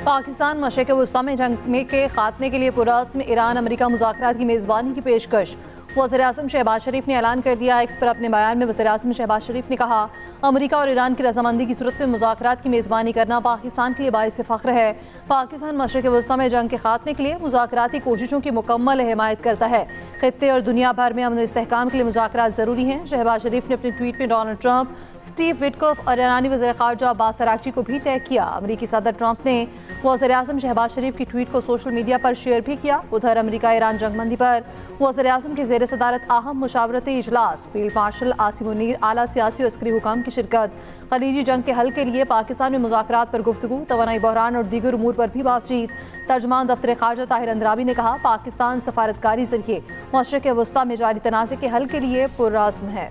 पाकिस्तान मशरिक़ वस्ता में जंग के खात्मे के लिए पुरअज़्म ईरान अमेरिका मुज़ाकरात की मेज़बानी की पेशकश। वज़ीर-ए-आज़म शहबाज शरीफ ने ऐलान कर दिया। एक्स पर अपने बयान में वज़ीर-ए-आज़म शहबाज शरीफ ने कहा, अमेरिका और ईरान की रजामंदी की सूरत में मुज़ाकरात की मेज़बानी करना पाकिस्तान के लिए बाइस फ़ख्र है। पाकिस्तान मशरिक़ वस्ता में जंग के खात्मे के लिए मुज़ाकराती कोशिशों की मुकम्मल हिमायत करता है। खित्ते और दुनिया भर में अमन इस्तेहकाम के लिए मुज़ाकरात ज़रूरी हैं। शहबाज शरीफ ने अपने ट्वीट में डोनाल्ड ट्रंप, स्टीव विटकॉफ और ईरानी वज़ीर ख़ारजा अब्बास अराग़ची को भी टैग किया। अमरीकी सदर ट्रंप ने वज़ीर-ए-आज़म शहबाज शरीफ की ट्वीट को सोशल मीडिया पर शेयर भी किया। उधर अमेरिका ईरान जंगबंदी पर वज़ीर-ए-आज़म के ज़ेर सदारत अहम मुशावरती इजलास, फील्ड मार्शल आसिम मुनीर, आला सियासी और अस्करी हुकाम की शिरकत। खलीजी जंग के हल के लिए पाकिस्तान में मुज़ाकरात पर गुफ्तगू, तवानाई बहरान और दीगर उमूर पर भी बातचीत। तर्जमान दफ्तर ख़ारजा ताहिर अंद्राबी ने कहा, पाकिस्तान सफारतकारी ज़रिए मशरिक़ वस्ता में जारी तनाज़े के हल के लिए पुरअज़्म है।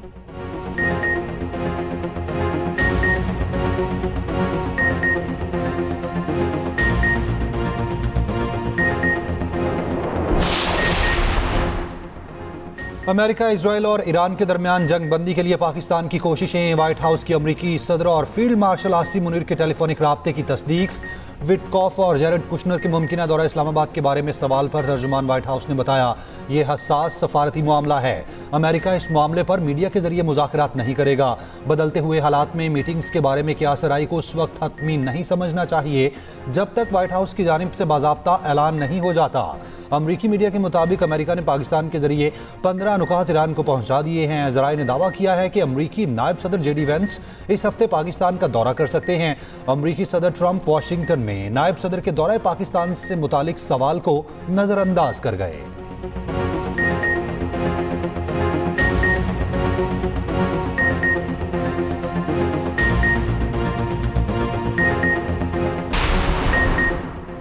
अमेरिका, इजराइल और ईरान के दरमियान जंग बंदी के लिए पाकिस्तान की कोशिशें। व्हाइट हाउस की अमरीकी सदर और फील्ड मार्शल आसिम मुनीर के टेलीफोनिक राब्ते की तस्दीक। विटकॉफ और जैरेड कुशनर के मुमकिना दौरा इस्लामाबाद के बारे में सवाल पर तर्जुमान व्हाइट हाउस ने बताया, ये हसास सफारती मामला है। अमेरिका इस मामले पर मीडिया के जरिए मुज़ाकरात नहीं करेगा। बदलते हुए हालात में मीटिंग्स के बारे में क्या असराई को उस वक्त हतमी नहीं समझना चाहिए जब तक व्हाइट हाउस की जानिब से बाज़ाब्ता ऐलान नहीं हो जाता। अमरीकी मीडिया के मुताबिक अमेरिका ने पाकिस्तान के जरिए 15 नुकात ईरान को पहुंचा दिए हैं। ज़राए ने दावा किया है कि अमरीकी नायब सदर JD वेंस इस हफ्ते पाकिस्तान का दौरा कर सकते हैं। अमरीकी सदर ट्रंप वाशिंगटन में नायब सदर के दौरे पाकिस्तान से मुतालिक सवाल को नजरअंदाज कर गए।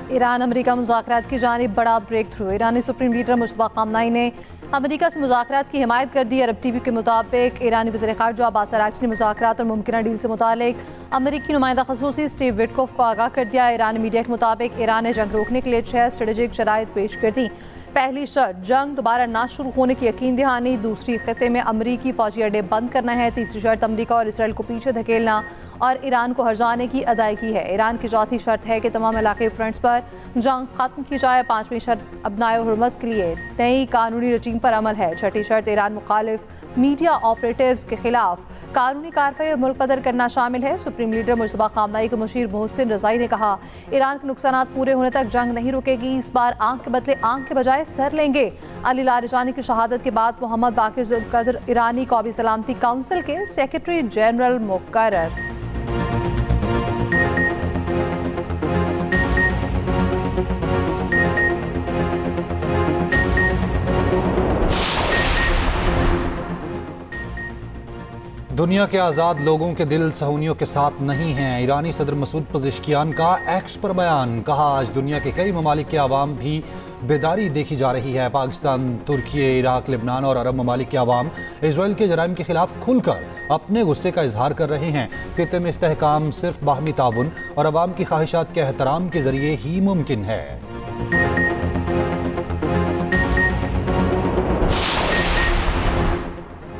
ईरान अमेरिका मुज़ाकरात की जानिब बड़ा ब्रेक थ्रू। ईरानी सुप्रीम लीडर मुश्तबा कामनाई ने अमेरिका से मुज़ाकरात की हिमायत कर दी। अरब TV के मुताबिक ईरानी वज़ीर ख़ारजा अब्बास अराग़ची ने मुज़ाकरात और मुमकिना डील से मुतालिक अमेरिकी नुमाइंदा ख़ुसूसी स्टीव विटकॉफ को आगाह कर दिया। ईरानी मीडिया के मुताबिक ईरान ने जंग रोकने के लिए 6 स्ट्रेटेजिक शराइत पेश कर दी। पहली शर्त, जंग दोबारा ना शुरू होने की यकीन दहानी। दूसरी, खित्ते में अमरीकी फौजी अड्डे बंद करना है। तीसरी शर्त, अमरीका और इसराइल को पीछे धकेलना और ईरान को हर्जाने की अदायगी है। ईरान की चौथी शर्त है कि तमाम इलाके फ्रंट्स पर जंग खत्म की जाए। पांचवीं शर्त, अबनाए हुर्मज़ के लिए नई कानूनी रजीम पर अमल है। छठी शर्त, ईरान मुखालिफ मीडिया ऑपरेटिव्स के खिलाफ कानूनी कार्रवाई और मुल्क बदर करना शामिल है। सुप्रीम लीडर मुश्तबा कामनाई के मुशीर मोहसिन रज़ाई ने कहा, ईरान के नुकसानात पूरे होने तक जंग नहीं रुकेगी। इस बार आंख के बदले आंख के बजाय सर लेंगे। अली लारिजानी की शहादत के बाद मोहम्मद बाकिर ज़ुल्कद्र ईरानी कौमी सलामती काउंसिल के सेक्रेटरी जनरल मुकर्रर। दुनिया के आज़ाद लोगों के दिल सहूनियों के साथ नहीं हैं। ईरानी सदर मसूद पज़ेश्कियान का एक्स पर बयान। कहा, आज दुनिया के कई ममालिक के अवाम भी बेदारी देखी जा रही है। पाकिस्तान, तुर्की, इराक, लेबनान और अरब ममालिक के अवाम इसराइल के जराइम के खिलाफ खुलकर अपने गुस्से का इजहार कर रहे हैं। खित्ते में इस्तेहकाम सिर्फ बाहमी ताउन और अवाम की ख्वाहिशात के एहतराम के जरिए ही मुमकिन है।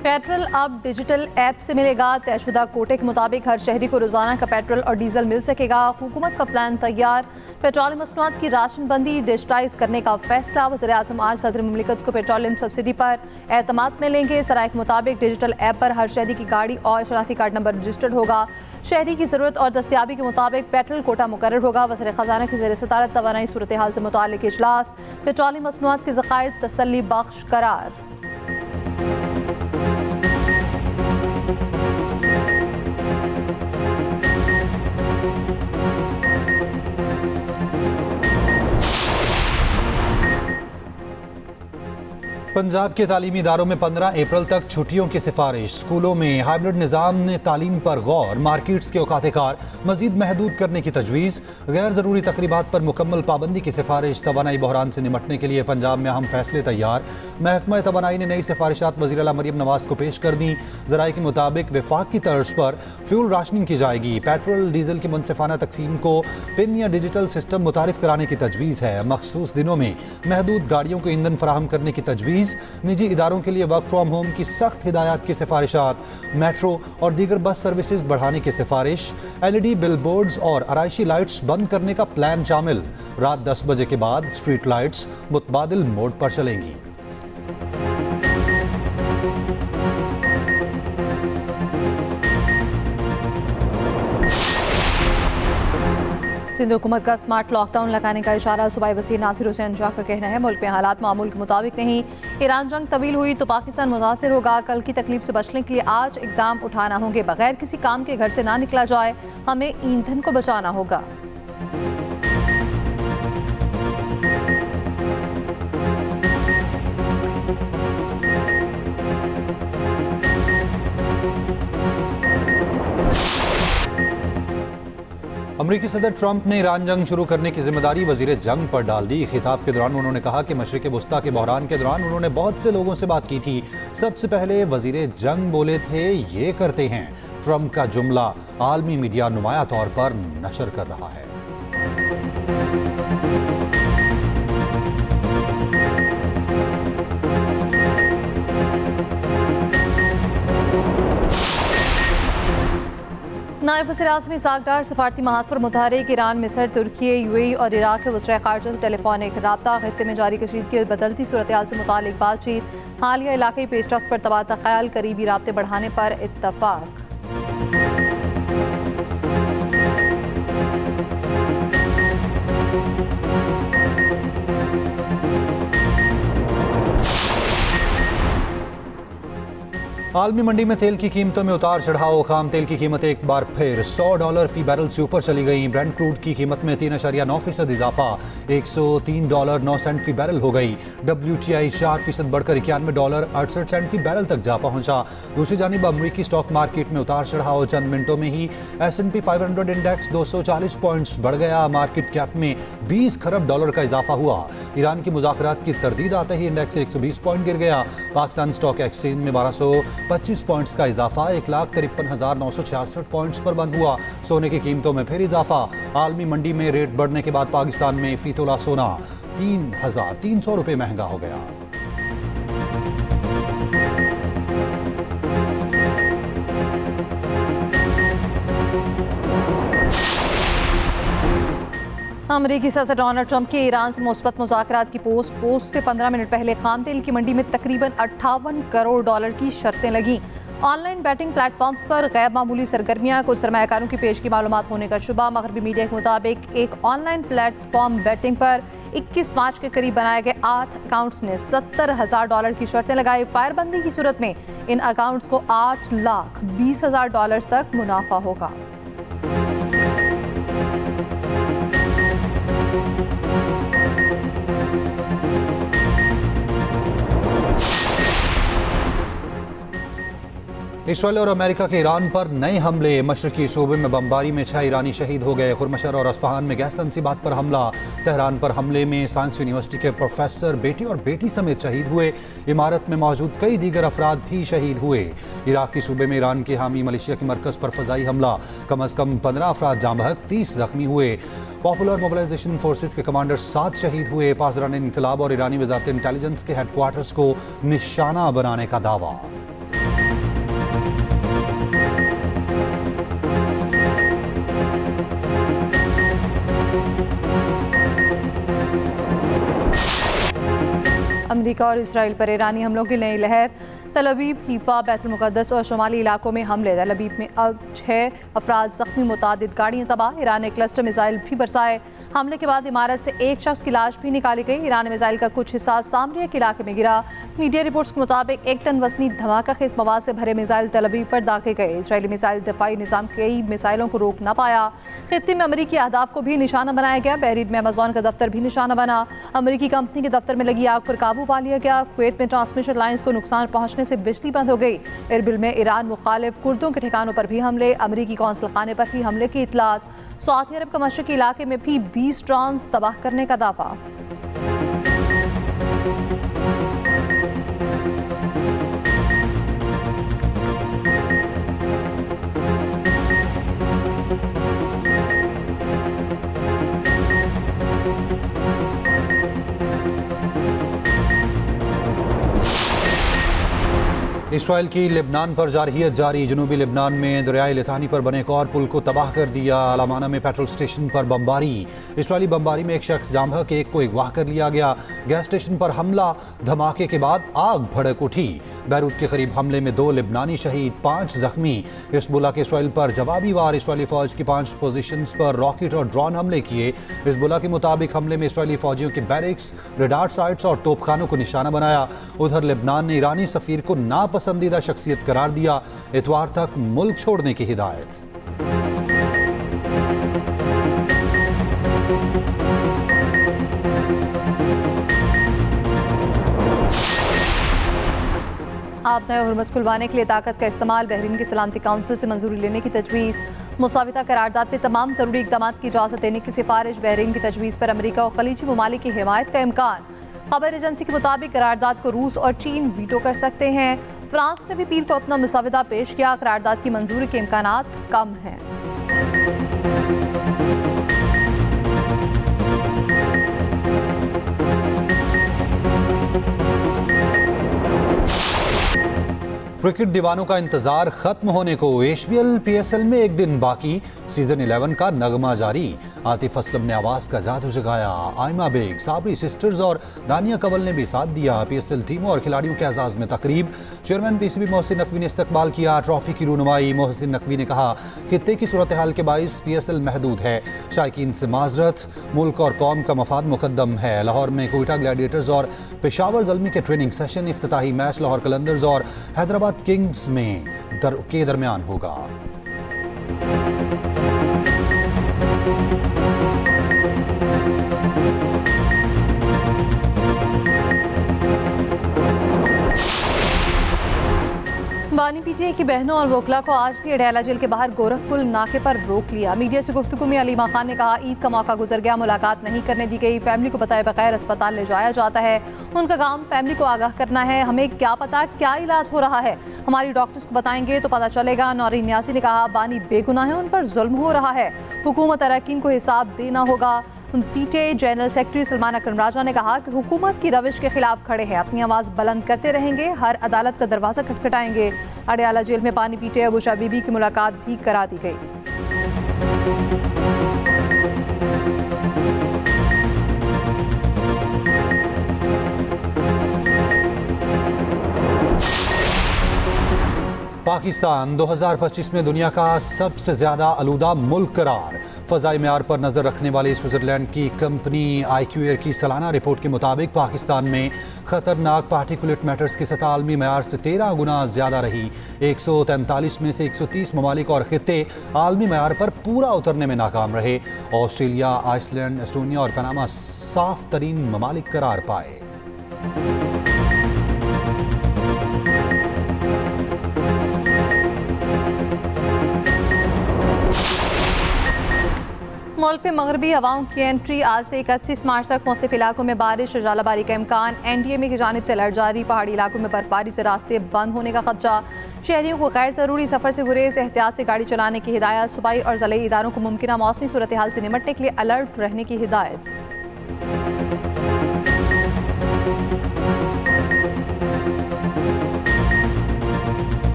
पेट्रोल अब डिजिटल ऐप से मिलेगा। तयशुदा कोटे के मुताबिक हर शहरी को रोजाना का पेट्रोल और डीजल मिल सकेगा। हुकूमत का प्लान तैयार। पेट्रोलियम मसनूआत की राशनबंदी डिजिटाइज करने का फैसला। वज़ीर-ए-आज़म आज सदर मुमलिकत को पेट्रोलियम सब्सिडी पर एतमाद में लेंगे। सराय के मुताबिक डिजिटल ऐप पर हर शहरी की गाड़ी और शनाख्ती कार्ड नंबर रजिस्टर्ड होगा। शहरी की ज़रूरत और दस्तियाबी के मुताबिक पेट्रोल कोटा मुकर्रर होगा। वज़ीर ख़जाना की ज़ेर सदारत तवानाई सूरत हाल से मुताल्लिक़ इजलास। पेट्रोलियम मसनूआत के ज़खायर तसल्ली बख्श करार। पंजाब के तालीमी इदारों में 15 अप्रैल तक छुट्टियों की सिफारिश। स्कूलों में हाइब्रिड निज़ाम ने तालीम पर गौर। मार्केट्स के औकात कार मजीद महदूद करने की तजवीज़। गैर ज़रूरी तकरीबात पर मुकम्मल पाबंदी की सिफारिश। तवानाई बहरान से निमटने के लिए पंजाब में अहम फैसले तैयार। महकमा तवानाई ने नई सिफारिशात वज़ीर आला मरियम नवाज को पेश कर दी। ज़राए के मुताबिक विफाक की तर्ज पर फ्यूल राशनिंग की जाएगी। पेट्रोल डीजल की मुनसिफाना तकसीम को पिन या डिजिटल सिस्टम मुतारिफ कराने की तजवीज़ है। मखसूस दिनों में महदूद गाड़ियों को ईंधन फराहम करने की तजवीज़। फैक्ट्रीज, निजी इदारों के लिए वर्क फ्रॉम होम की सख्त हिदायत की सिफारिशात, मेट्रो और दीगर बस सर्विसेज बढ़ाने की सिफारिश, LED बिलबोर्ड्स और आराइशी लाइट्स बंद करने का प्लान शामिल। रात 10 बजे के बाद स्ट्रीट लाइट्स मुतबादिल मोड पर चलेंगी। सिंध हुकूमत का स्मार्ट लॉकडाउन लगाने का इशारा। सूबाई वज़ीर नासिर हुसैन शाह का कहना है मुल्क में हालात मामूल के मुताबिक नहीं। ईरान जंग तवील हुई तो पाकिस्तान मुतासिर होगा। कल की तकलीफ से बचने के लिए आज इकदाम उठाना होंगे। बगैर किसी काम के घर से ना निकला जाए। हमें ईंधन को बचाना होगा। अमरीकी सदर ट्रंप ने ईरान जंग शुरू करने की जिम्मेदारी वजीर जंग पर डाल दी। खिताब के दौरान उन्होंने कहा कि मशरिक वस्ता के बहरान के दौरान उन्होंने बहुत से लोगों से बात की थी। सबसे पहले वजीर जंग बोले थे, ये करते हैं। ट्रंप का जुमला आलमी मीडिया नुमाया तौर पर नशर कर रहा है। नायब वज़ीर आज़म इसहाक डार सफारती महाज पर मुतहरिक। ईरान, मिस्र, तुर्की, UAE और इराक के वज़ीर ख़ारिजा से टेलीफोनिक रब्ता। खित्ते में जारी कशीदगी बदलती सूरत हाल से मुतालिक बातचीत। हालिया इलाक़ाई पेशरफ्त पर तबादला ख्याल। करीबी राब्ते बढ़ाने पर इत्तफ़ाक़। आलमी मंडी में तेल की कीमतों में उतार चढ़ाव। खाम तेल की कीमत एक बार फिर $100 फी बैरल से ऊपर चली गई। ब्रेंट क्रूड की कीमत में 3.9% इजाफा, $103.09 फी बैरल हो गई। WTI 4% बढ़कर $91.68 फी बैरल तक जा पहुंचा। दूसरी जानिब अमरीकी स्टॉक मार्केट में उतार चढ़ाव। चंद मिनटों में ही S&P 500 इंडेक्स 240 पॉइंट्स बढ़ गया। मार्केट कैप में $20 खरब का इजाफा हुआ। ईरान की मुज़ाकरात की तरदीद आते ही इंडेक्स 120 पॉइंट गिर गया। पाकिस्तान स्टॉक एक्सचेंज में 1225 पॉइंट्स का इजाफा 1,53,966 पॉइंट्स पर बंद हुआ। सोने की कीमतों में फिर इजाफा। आलमी मंडी में रेट बढ़ने के बाद पाकिस्तान में फी तोला सोना 3,300 रुपये महंगा हो गया। अमरीकी सदर डोनाल्ड ट्रंप के ईरान से मुस्बत मुज़ाकरात की पोस्ट से 15 मिनट पहले खाम तेल की मंडी में तकरीबन $58 करोड़ की शर्तें लगीं। ऑनलाइन बैटिंग प्लेटफॉर्म्स पर गैर मामूली सरगर्मियां। कुछ सरमायाकारों की पेश की मालूमात होने का शुबा। मगरबी मीडिया के मुताबिक एक ऑनलाइन प्लेटफॉर्म बैटिंग पर 21 मार्च के करीब बनाए गए 8 अकाउंट्स ने $70,000 की शर्तें लगाई। फायरबंदी की सूरत में इन अकाउंट्स को $8,20,000 तक मुनाफा होगा। इसराइल और अमेरिका के ईरान पर नए हमले। मशरकी सूबे में बमबारी में 6 ईरानी शहीद हो गए। खुरमशर और अस्फहान में गैस तनसीबात पर हमला। तेहरान पर हमले में साइंस यूनिवर्सिटी के प्रोफेसर बेटी और बेटी समेत शहीद हुए। इमारत में मौजूद कई दीगर अफराद भी शहीद हुए। इराकी सूबे में ईरान के हामी मलेशिया की मरकज़ पर फ़ज़ाई हमला। कम अज़ कम 15 अफराद जाँ बहक, 30 जख्मी हुए। पॉपुलर मोबिलाइजेशन फोर्सेस के कमांडर 7 शहीद हुए। पासदारान इनकलाब और ईरानी वज़ारत इंटेलिजेंस के हेडक्वार्टर्स को निशाना बनाने का दावा। अमेरिका और इसराइल पर ईरानी हमलों की नई लहर। तल अवीव, हीफा, बैतुल मुक़द्दस और शुमाली इलाकों में हमले। तल अवीव में अब 6 अफराद ज़ख्मी, मुतादिद गाड़ियाँ तबाह। ईरान ने क्लस्टर मिसाइल भी बरसाए। हमले के बाद इमारत से एक शख्स की लाश भी निकाली गई। ईरान ने मिसाइल का कुछ हिस्सा सामरिया के इलाके में गिरा। मीडिया रिपोर्ट्स के मुताबिक 1 टन वजनी धमाका खेज मवाद से भरे मिसाइल तल अवीव पर दागे गए। इसराइली मिसाइल दिफाई निज़ाम कई मिसाइलों को रोक न पाया। खित्ते में अमरीकी अहदाफ को भी निशाना बनाया गया। बहरीन में अमेज़न का दफ्तर भी निशाना बना। अमरीकी कंपनी के दफ्तर में लगी आग पर काबू पा लिया गया। कुवैत में ट्रांसमिशन लाइन्स को नुकसान पहुंचने से बिजली बंद हो गई। इरबिल में ईरान मुखालिफ कुर्दों के ठिकानों पर भी हमले। अमरीकी कौंसल खाने पर भी हमले की इतलात। सऊदी अरब के मशरकी इलाके में भी 20 ड्रोन्स तबाह करने का दावा। इसराइल की लेबनान पर जारहियत जारी। जनूबी लेबनान में दरियाई लिथानी पर बने एक और पुल को तबाह कर दिया। अलामाना में पेट्रोल स्टेशन पर बमबारी। इसराइली बमबारी में एक शख्स जाम बहक एक को अगवा कर लिया गया। गैस स्टेशन पर हमला, धमाके के बाद आग भड़क उठी। बैरूत के करीब हमले में 2 लेबनानी शहीद, 5 जख्मी। हिजबुल्लाह के इसराइल पर जवाबी वार। इसराइली फौज की 5 पोजीशंस पर रॉकेट और ड्रोन हमले किए। हिजबुल्लाह के मुताबिक हमले में इसराइली फौजियों के बैरिक्स, रडार साइट्स और तोपखानों को निशाना बनाया। उधर लेबनान ने ईरानी सफीर को नापसंदीदा शख्सियत करार दिया। इतवार तक मुल्क छोड़ने की हिदायत। आप नए हुर्मुज़ खुलवाने के लिए ताकत का इस्तेमाल। बहरीन की सलामती काउंसिल से मंजूरी लेने की तजवीज़। मुसाविता करारदाद में तमाम ज़रूरी इक़दाम की इजाज़त देने की सिफारिश। बहरीन की तजवीज़ पर अमरीका और खलीजी ममालिक की हिमायत का इम्कान। खबर एजेंसी के मुताबिक करारदाद को रूस और चीन वीटो कर सकते हैं। फ्रांस ने भी पीर को अपना मुसाविदा पेश किया। करारदाद की मंजूरी के इम्कानात कम हैं। क्रिकेट दीवानों का इंतजार खत्म होने को। एचबीएल पीएसएल में एक दिन बाकी। सीजन 11 का नगमा जारी। आतिफ असलम ने आवाज का जादू जगाया। आयमा बेग, साबरी सिस्टर्स और दानिया कंवल ने भी साथ दिया। पीएसएल टीमों और खिलाड़ियों के एजाज में तकरीब। चेयरमैन पीसीबी मोहसिन नकवी ने इस्तकबाल किया। ट्रॉफी की रूनुमाई। मोहसिन नकवी ने कहा, खित्ते की सूरत हाल के बाइस पीएसएल महदूद है। शायकीन से माजरत, मुल्क और कौम का मफाद मुकद्दम है। लाहौर में कोयटा ग्लैडिएटर्स और पेशावर ज़ल्मी के ट्रेनिंग सेशन। इफ्तिताही मैच लाहौर कलंदर्स और हैदराबाद किंग्स में के दरमियान होगा। बानी पीटीआई की बहनों और वोकला को आज भी अडयाला जेल के बाहर गोरखपुर नाके पर रोक लिया। मीडिया से गुफ्तगू में अलीमा खान ने कहा, ईद का मौका गुजर गया, मुलाकात नहीं करने दी गई। फैमिली को बताए बगैर अस्पताल ले जाया जाता है। उनका काम फैमिली को आगाह करना है। हमें क्या पता क्या इलाज हो रहा है, हमारी डॉक्टर्स को बताएंगे तो पता चलेगा। नौरीन न्यासी ने कहा, बानी बेगुनाह है, उन पर जुल्म हो रहा है, हुकूमत अरकान को हिसाब देना होगा। पीटीआई जनरल सेक्रेटरी सलमान अकरम राजा ने कहा कि हुकूमत की रविश के खिलाफ खड़े हैं, अपनी आवाज़ बुलंद करते रहेंगे, हर अदालत का दरवाज़ा खटखटाएंगे। अडयाला जेल में बानी पीटीआई अबूशा बीबी की मुलाकात भी करा दी गई। पाकिस्तान 2025 में दुनिया का सबसे ज्यादा आलूदा मुल्क करार। फ़ज़ाई मेयार पर नजर रखने वाली स्विट्जरलैंड की कंपनी IQAir की सालाना रिपोर्ट के मुताबिक पाकिस्तान में खतरनाक पार्टिकुलेट मैटर्स की सतह आलमी मेयार से 13 गुना ज्यादा रही। 143 में से 130 ममालिक और खित्ते आलमी मेयार पर पूरा उतरने में नाकाम रहे। ऑस्ट्रेलिया, आइसलैंड, एस्टोनिया और पनामा साफ तरीन ममालिक करार पाए। मुल्क में मगरबी हवाओं की एंट्री। आज से 31 मार्च तक मुख्तलिफ इलाकों में बारिश और जालाबारी का इम्कान। NDMA की जानिब से अलर्ट जारी। पहाड़ी इलाकों में बर्फबारी से रास्ते बंद होने का खदशा। शहरियों को गैर ज़रूरी सफ़र से गुरेज, एहतियात से गाड़ी चलाने की हिदायत। सूबाई और ज़िले इदारों को मुमकिन मौसमी सूरत हाल से निमटने के लिए अलर्ट रहने की हिदायत।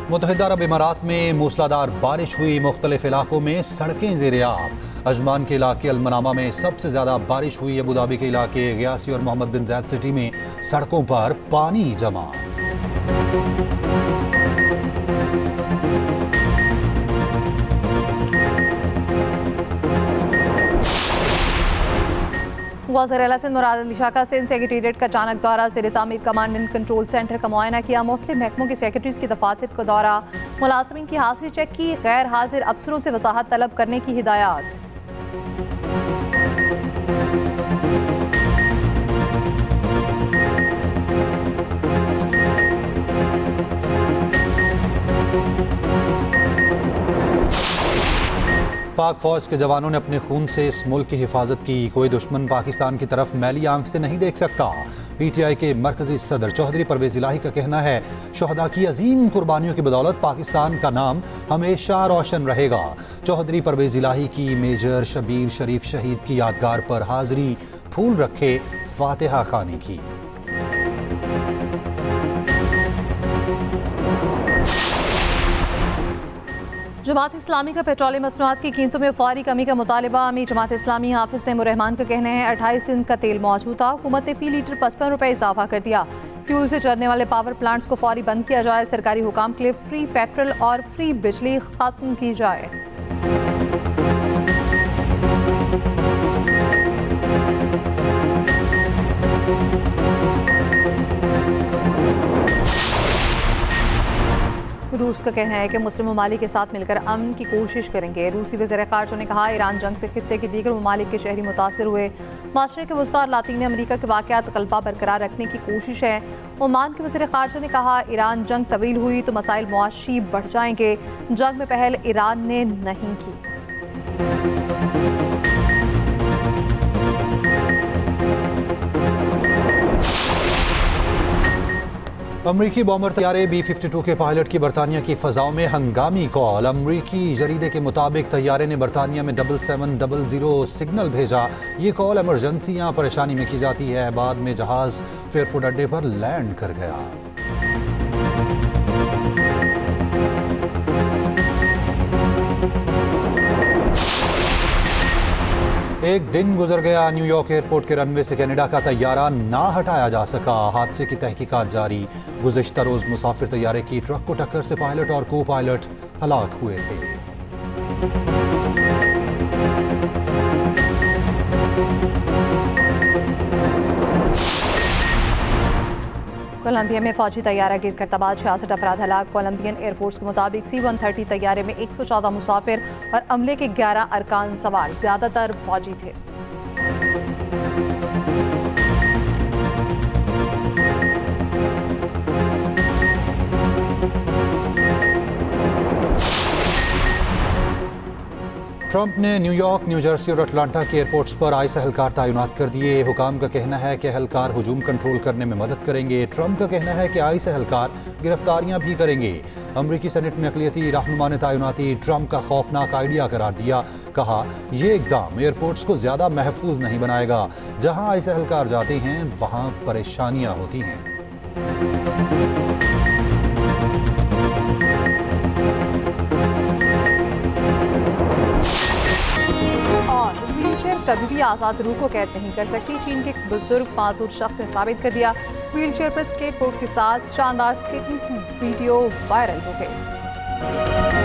मुत्तहिदा अरब इमारात में मूसलाधार बारिश हुई। मुख्तलिफ इलाकों में सड़कें ज़ेर-ए-आब। अजमान के इलाके अलमनामा में सबसे ज़्यादा बारिश हुई। अबूधाबी के इलाके गयासी और मोहम्मद बिन जायद सिटी में सड़कों पर पानी जमा। वज़ीर-ए-आला सिंध मुराद अली शाह का सिंध सेक्रेटेरिएट का अचानक दौरा। ज़ेर तामीर कमांड एंड कंट्रोल सेंटर का मुआयना किया। मुख्तलिफ महकमों के सेक्रेटरीज की दफातर का दौरा। मुलाज़िमीन की हाजिरी चेक की। गैर हाजिर अफसरों से वजाहत तलब करने की हिदायत। पाक फौज के जवानों ने अपने खून से इस मुल्क की हिफाजत की। कोई दुश्मन पाकिस्तान की तरफ मैली आंख से नहीं देख सकता। PTI के मरकजी सदर चौधरी परवेज इलाही का कहना है, शहदा की अजीम कुर्बानियों की बदौलत पाकिस्तान का नाम हमेशा रोशन रहेगा। चौधरी परवेज इलाही की मेजर शबीर शरीफ शहीद की यादगार पर हाजिरी फूल रखे फातिहा खानी की। जमात इस्लामी का पेट्रोलियम मसनूआत की कीमतों में फौरी कमी का मुतालबा। अमीर जमात इस्लामी हाफिज तैमूर रहमान का कहना है 28 दिन का तेल मौजूद था, हुकूमत ने फी लीटर 55 रुपये इजाफा कर दिया। फ्यूल से चलने वाले पावर प्लांट्स को फौरी बंद किया जाए। सरकारी हुकाम के लिए फ्री पेट्रोल और फ्री बिजली खत्म की जाए। रूस का कहना है कि मुस्लिम ममालिक के साथ मिलकर अमन की कोशिश करेंगे। रूसी वज़ीर ख़ारजा ने कहा ईरान जंग से खित्ते के दीगर ममालिक के शहरी मुतासर हुए। माशरे के वस्ता और लातीन अमरीका के वाक़यात गलबा बरकरार रखने की कोशिश है। ओमान के वज़ीर ख़ारजा ने कहा ईरान जंग तवील हुई तो मसाइल मुआशी बढ़ जाएंगे। जंग में पहल ईरान ने नहीं की। अमरीकी बॉम्बर तैयारे B-52 के पायलट की बरतानिया की फ़ज़ाओं में हंगामी कॉल। अमरीकी जरीदे के मुताबिक तैयारे ने बरतानिया में 7700 सिग्नल भेजा। ये कॉल एमरजेंसी या परेशानी में की जाती है। बाद में जहाज़ फेयरफुट अड्डे पर लैंड कर गया। एक दिन गुजर गया, न्यूयॉर्क एयरपोर्ट के रनवे से कनाडा का तैयारा ना हटाया जा सका। हादसे की तहकीकात जारी। गुज़िश्ता रोज मुसाफिर तैयारे की ट्रक को टक्कर से पायलट और को पायलट हलाक हुए थे। कोलंबिया में फौजी तैयारा गिरकर तबाह, 66 अफराद हलाक। कोलंबियन एयरफोर्स के मुताबिक C-130 तैयारे में 114 मुसाफिर और अमले के 11 अरकान सवार, ज़्यादातर फौजी थे। ट्रंप ने न्यूयॉर्क, न्यू जर्सी और अटलांटा के एयरपोर्ट्स पर आईएस एहलकार तैनात कर दिए। हुकाम का कहना है कि एहलकार हुजूम कंट्रोल करने में मदद करेंगे। ट्रंप का कहना है कि आईएस एहलकार गिरफ्तारियां भी करेंगे। अमरीकी सेनेट में अक़लियती रहनुमा ने तैनाती ट्रंप का खौफनाक आइडिया करार दिया। कहा यह इक़दाम एयरपोर्ट्स को ज़्यादा महफूज नहीं बनाएगा। जहां आईएस एहलकार जाते हैं वहां परेशानियां होती हैं। कभी भी आज़ाद रूह को कैद नहीं कर सकती। चीन के एक बुजुर्ग मासूर शख्स ने साबित कर दिया। व्हीलचेयर पर स्केटबोर्ड के साथ शानदार स्केटिंग की वीडियो वायरल हो गई।